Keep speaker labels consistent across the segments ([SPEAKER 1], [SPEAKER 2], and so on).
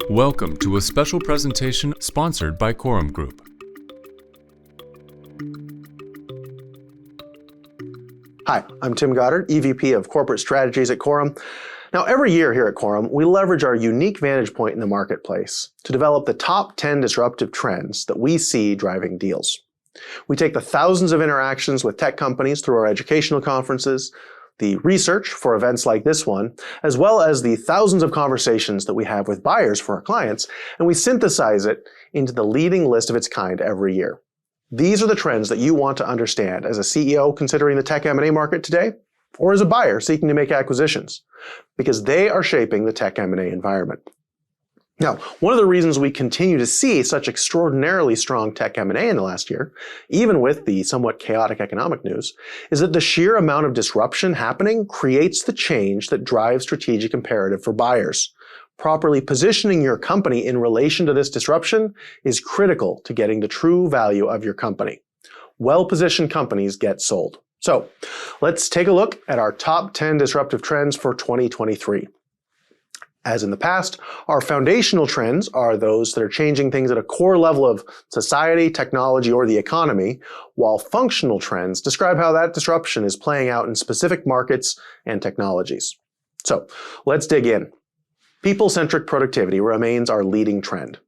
[SPEAKER 1] Welcome to a special presentation sponsored by Corum Group.
[SPEAKER 2] Hi, I'm Tim Goddard, EVP of Corporate Strategies at Corum. Now, every year here at Corum, we leverage our unique vantage point in the marketplace to develop the top 10 disruptive trends that we see driving deals. We take the thousands of interactions with tech companies through our educational conferences, the research for events like this one, as well as the thousands of conversations that we have with buyers for our clients, and we synthesize it into the leading list of its kind every year. These are the trends that you want to understand as a CEO considering the tech M&A market today, or as a buyer seeking to make acquisitions, because they are shaping the tech M&A environment. Now, one of the reasons we continue to see such extraordinarily strong tech M&A in the last year, even with the somewhat chaotic economic news, is that the sheer amount of disruption happening creates the change that drives strategic imperative for buyers. Properly positioning your company in relation to this disruption is critical to getting the true value of your company. Well-positioned companies get sold. So, let's take a look at our top 10 disruptive trends for 2023. As in the past, our foundational trends are those that are changing things at a core level of society, technology, or the economy, while functional trends describe how that disruption is playing out in specific markets and technologies. So, let's dig in. People-centric productivity remains our leading trend.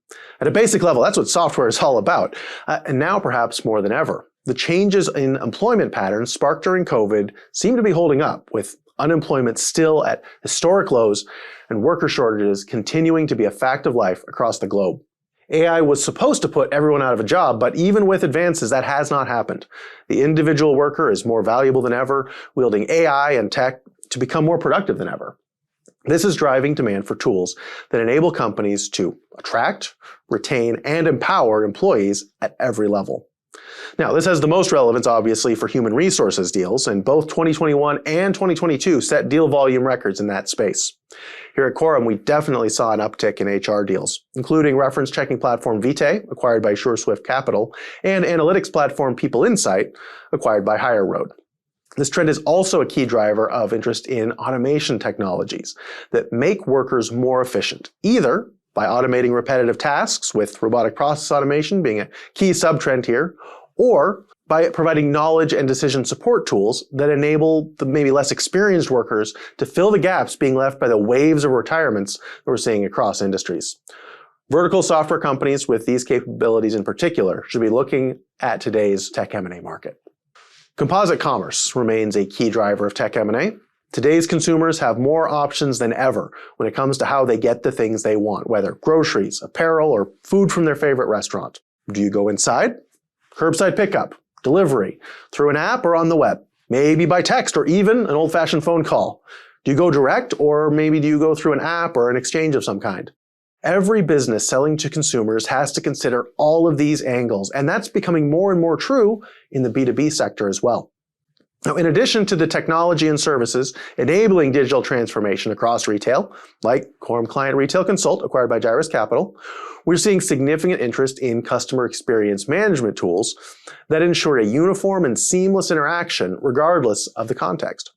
[SPEAKER 2] At a basic level, that's what software is all about, and now perhaps more than ever. The changes in employment patterns sparked during COVID seem to be holding up, with unemployment still at historic lows and worker shortages continuing to be a fact of life across the globe. AI was supposed to put everyone out of a job, but even with advances, that has not happened. The individual worker is more valuable than ever, wielding AI and tech to become more productive than ever. This is driving demand for tools that enable companies to attract, retain, and empower employees at every level. Now, this has the most relevance, obviously, for human resources deals, and both 2021 and 2022 set deal volume records in that space. Here at Corum, we definitely saw an uptick in HR deals, including reference checking platform Vitae, acquired by SureSwift Capital, and analytics platform People Insight, acquired by Higher Road. This trend is also a key driver of interest in automation technologies that make workers more efficient, either by automating repetitive tasks, with robotic process automation being a key sub-trend here, or by providing knowledge and decision support tools that enable the maybe less experienced workers to fill the gaps being left by the waves of retirements that we're seeing across industries. Vertical software companies with these capabilities in particular should be looking at today's tech M&A market. Composite Commerce remains a key driver of tech M&A. Today's consumers have more options than ever when it comes to how they get the things they want, whether groceries, apparel, or food from their favorite restaurant. Do you go inside? Curbside pickup, delivery, through an app or on the web, maybe by text or even an old-fashioned phone call. Do you go direct, or maybe do you go through an app or an exchange of some kind? Every business selling to consumers has to consider all of these angles, and that's becoming more and more true in the B2B sector as well. Now, in addition to the technology and services enabling digital transformation across retail, like Corum Client Retail Consult, acquired by Gyrus Capital, we're seeing significant interest in customer experience management tools that ensure a uniform and seamless interaction regardless of the context.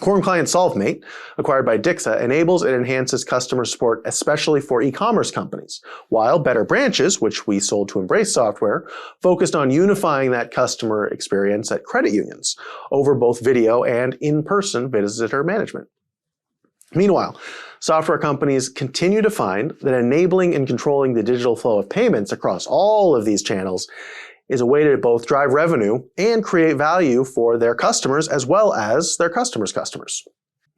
[SPEAKER 2] Corum Client SolveMate, acquired by Dixa, enables and enhances customer support especially for e-commerce companies, while Better Branches, which we sold to Embrace Software, focused on unifying that customer experience at credit unions over both video and in-person visitor management. Meanwhile, software companies continue to find that enabling and controlling the digital flow of payments across all of these channels is a way to both drive revenue and create value for their customers as well as their customers' customers.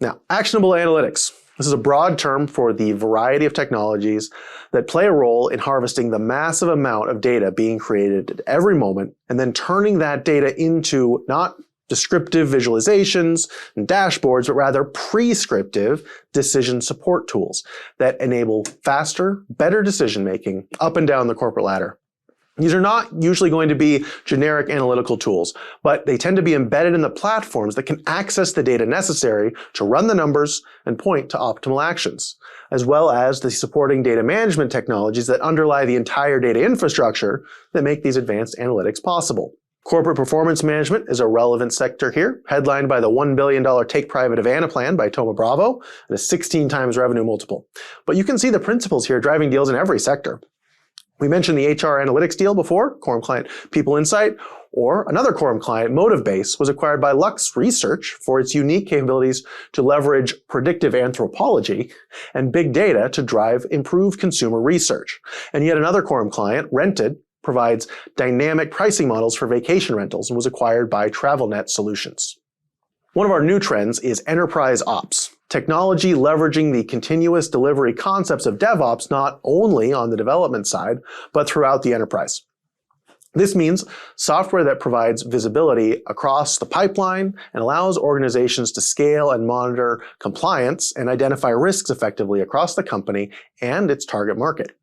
[SPEAKER 2] Now, Actionable Analytics. This is a broad term for the variety of technologies that play a role in harvesting the massive amount of data being created at every moment and then turning that data into not descriptive visualizations and dashboards, but rather prescriptive decision support tools that enable faster, better decision-making up and down the corporate ladder. These are not usually going to be generic analytical tools, but they tend to be embedded in the platforms that can access the data necessary to run the numbers and point to optimal actions, as well as the supporting data management technologies that underlie the entire data infrastructure that make these advanced analytics possible. Corporate performance management is a relevant sector here, headlined by the $1 billion take-private of Anaplan by Thoma Bravo at a 16 times revenue multiple. But you can see the principles here driving deals in every sector. We mentioned the HR analytics deal before, Corum client People Insight, or another Corum client, MotiveBase, was acquired by Lux Research for its unique capabilities to leverage predictive anthropology and big data to drive improved consumer research. And yet another Corum client, Rented, provides dynamic pricing models for vacation rentals and was acquired by TravelNet Solutions. One of our new trends is enterprise ops. Technology leveraging the continuous delivery concepts of DevOps not only on the development side, but throughout the enterprise. This means software that provides visibility across the pipeline and allows organizations to scale and monitor compliance and identify risks effectively across the company and its target market.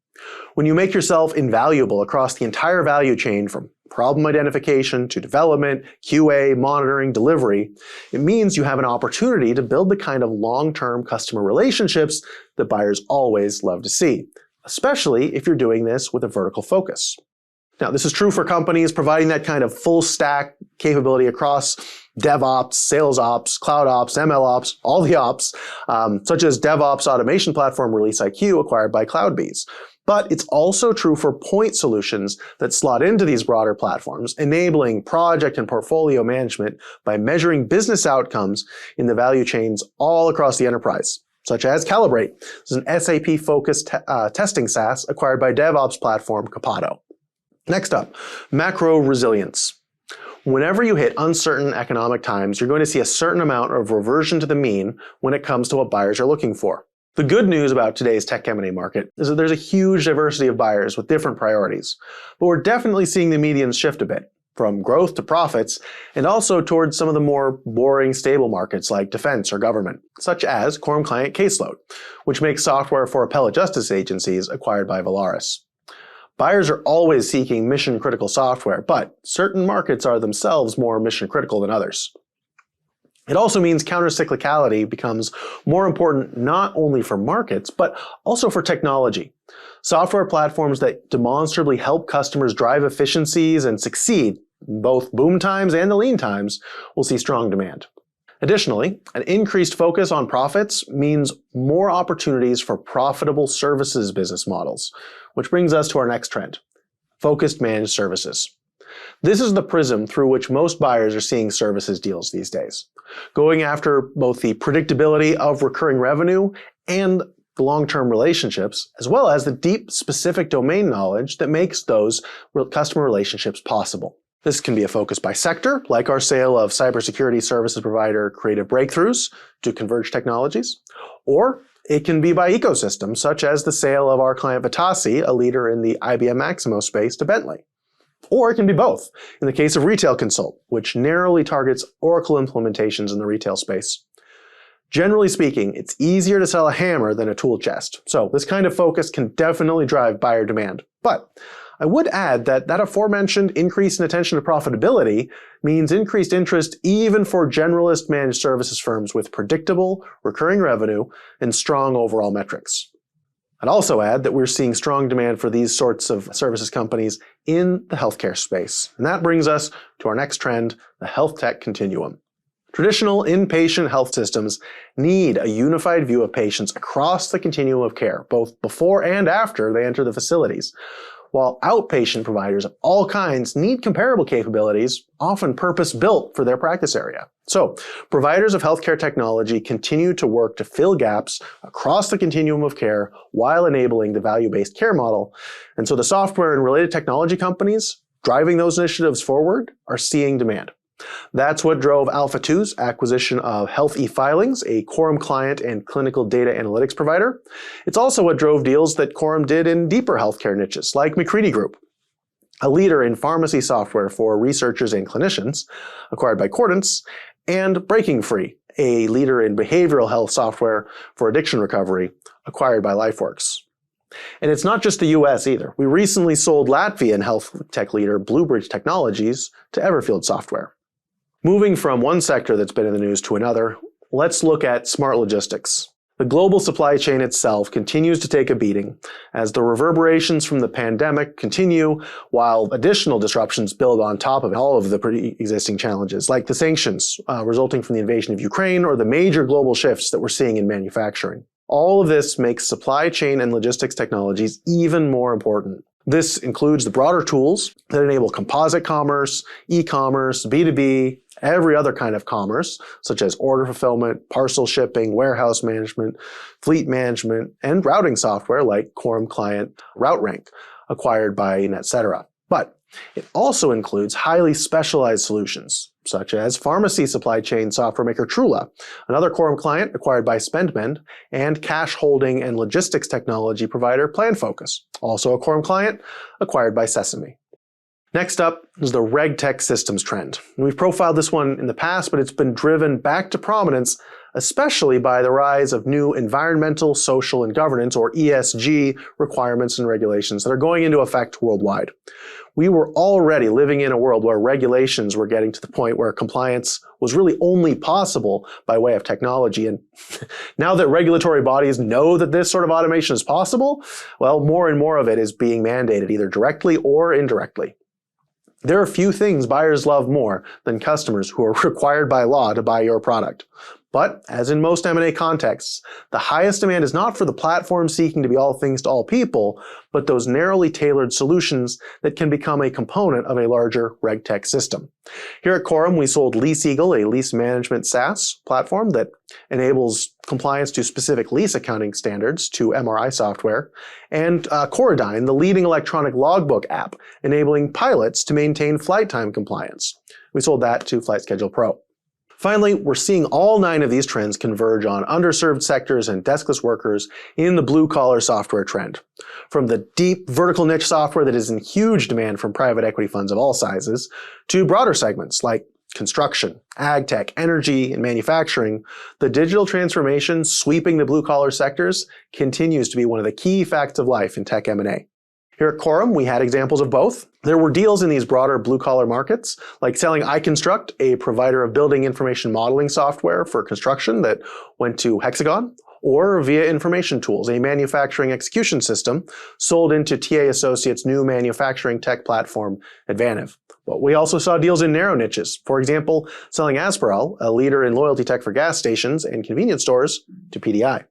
[SPEAKER 2] When you make yourself invaluable across the entire value chain from problem identification to development, QA, monitoring, delivery, it means you have an opportunity to build the kind of long-term customer relationships that buyers always love to see, especially if you're doing this with a vertical focus. Now, this is true for companies providing that kind of full stack capability across DevOps, Sales Ops, Cloud Ops, ML Ops, all the ops, such as DevOps automation platform ReleaseIQ acquired by CloudBees. But it's also true for point solutions that slot into these broader platforms, enabling project and portfolio management by measuring business outcomes in the value chains all across the enterprise, such as Calibrate. This is an SAP-focused testing SaaS acquired by DevOps platform Capado. Next up, macro resilience. Whenever you hit uncertain economic times, you're going to see a certain amount of reversion to the mean when it comes to what buyers are looking for. The good news about today's tech M&A market is that there's a huge diversity of buyers with different priorities, but we're definitely seeing the medians shift a bit, from growth to profits, and also towards some of the more boring, stable markets like defense or government, such as Corum Client Caseload, which makes software for appellate justice agencies acquired by Valaris. Buyers are always seeking mission-critical software, but certain markets are themselves more mission-critical than others. It also means countercyclicality becomes more important not only for markets, but also for technology. Software platforms that demonstrably help customers drive efficiencies and succeed in both boom times and the lean times will see strong demand. Additionally, an increased focus on profits means more opportunities for profitable services business models, which brings us to our next trend, focused managed services. This is the prism through which most buyers are seeing services deals these days, going after both the predictability of recurring revenue and the long-term relationships, as well as the deep specific domain knowledge that makes those customer relationships possible. This can be a focus by sector, like our sale of cybersecurity services provider Creative Breakthroughs to Converge Technologies, or it can be by ecosystem, such as the sale of our client Vitasi, a leader in the IBM Maximo space, to Bentley. Or it can be both, in the case of Retail Consult, which narrowly targets Oracle implementations in the retail space. Generally speaking, it's easier to sell a hammer than a tool chest, so this kind of focus can definitely drive buyer demand. But I would add that aforementioned increase in attention to profitability means increased interest even for generalist managed services firms with predictable, recurring revenue and strong overall metrics. I'd also add that we're seeing strong demand for these sorts of services companies in the healthcare space. And that brings us to our next trend, the health tech continuum. Traditional inpatient health systems need a unified view of patients across the continuum of care, both before and after they enter the facilities, while outpatient providers of all kinds need comparable capabilities, often purpose-built for their practice area. So, providers of healthcare technology continue to work to fill gaps across the continuum of care while enabling the value-based care model. And so the software and related technology companies driving those initiatives forward are seeing demand. That's what drove Alpha 2's acquisition of Health eFilings, a Corum client and clinical data analytics provider. It's also what drove deals that Corum did in deeper healthcare niches, like McCready Group, a leader in pharmacy software for researchers and clinicians, acquired by Cordance, and Breaking Free, a leader in behavioral health software for addiction recovery, acquired by LifeWorks. And it's not just the US either. We recently sold Latvian health tech leader Bluebridge Technologies to Everfield Software. Moving from one sector that's been in the news to another, let's look at smart logistics. The global supply chain itself continues to take a beating as the reverberations from the pandemic continue, while additional disruptions build on top of all of the pre-existing challenges, like the sanctions resulting from the invasion of Ukraine or the major global shifts that we're seeing in manufacturing. All of this makes supply chain and logistics technologies even more important. This includes the broader tools that enable composite commerce, e-commerce, B2B, every other kind of commerce, such as order fulfillment, parcel shipping, warehouse management, fleet management, and routing software like Corum Client RouteRank, acquired by NetCetera. But it also includes highly specialized solutions, such as pharmacy supply chain software maker Trula, another Corum client acquired by SpendMend, and cash holding and logistics technology provider PlanFocus, also a Corum client acquired by Sesame. Next up is the RegTech Systems trend. We've profiled this one in the past, but it's been driven back to prominence, especially by the rise of new environmental, social, and governance, or ESG, requirements and regulations that are going into effect worldwide. We were already living in a world where regulations were getting to the point where compliance was really only possible by way of technology. And now that regulatory bodies know that this sort of automation is possible, well, more and more of it is being mandated either directly or indirectly. There are few things buyers love more than customers who are required by law to buy your product. But, as in most M&A contexts, the highest demand is not for the platform seeking to be all things to all people, but those narrowly tailored solutions that can become a component of a larger RegTech system. Here at Corum, we sold LeaseEagle, a lease management SaaS platform that enables compliance to specific lease accounting standards to MRI software, and Coradine, the leading electronic logbook app, enabling pilots to maintain flight time compliance. We sold that to Flight Schedule Pro. Finally, we're seeing all 9 of these trends converge on underserved sectors and deskless workers in the blue-collar software trend. From the deep vertical niche software that is in huge demand from private equity funds of all sizes, to broader segments like construction, ag tech, energy, and manufacturing, the digital transformation sweeping the blue-collar sectors continues to be one of the key facts of life in tech M&A. Here at Corum, we had examples of both. There were deals in these broader blue-collar markets, like selling iConstruct, a provider of building information modeling software for construction that went to Hexagon, or via Information Tools, a manufacturing execution system sold into TA Associates' new manufacturing tech platform, Advantive. But we also saw deals in narrow niches, for example, selling Asparel, a leader in loyalty tech for gas stations and convenience stores, to PDI.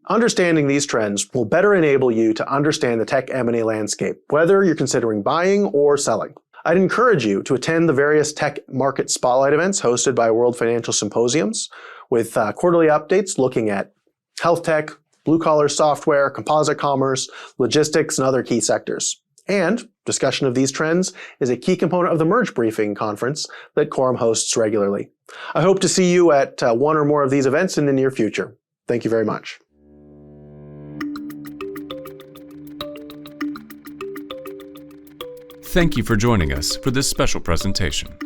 [SPEAKER 2] Understanding these trends will better enable you to understand the tech M&A landscape, whether you're considering buying or selling. I'd encourage you to attend the various tech market spotlight events hosted by World Financial Symposiums, with quarterly updates looking at health tech, blue-collar software, composite commerce, logistics, and other key sectors. And discussion of these trends is a key component of the Merge Briefing conference that Corum hosts regularly. I hope to see you at one or more of these events in the near future. Thank you very much.
[SPEAKER 1] Thank you for joining us for this special presentation.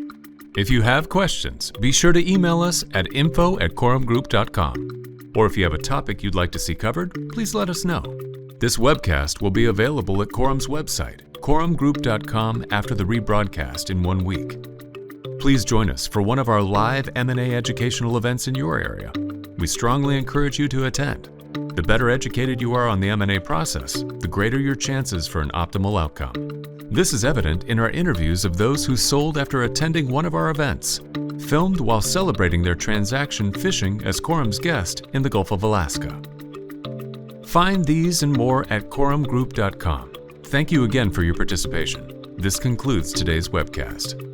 [SPEAKER 1] If you have questions, be sure to email us at info@corumgroup.com. Or if you have a topic you'd like to see covered, please let us know. This webcast will be available at Corum's website, corumgroup.com, after the rebroadcast in 1 week. Please join us for one of our live M&A educational events in your area. We strongly encourage you to attend. The better educated you are on the M&A process, the greater your chances for an optimal outcome. This is evident in our interviews of those who sold after attending one of our events, filmed while celebrating their transaction fishing as Corum's guest in the Gulf of Alaska. Find these and more at corumgroup.com. Thank you again for your participation. This concludes today's webcast.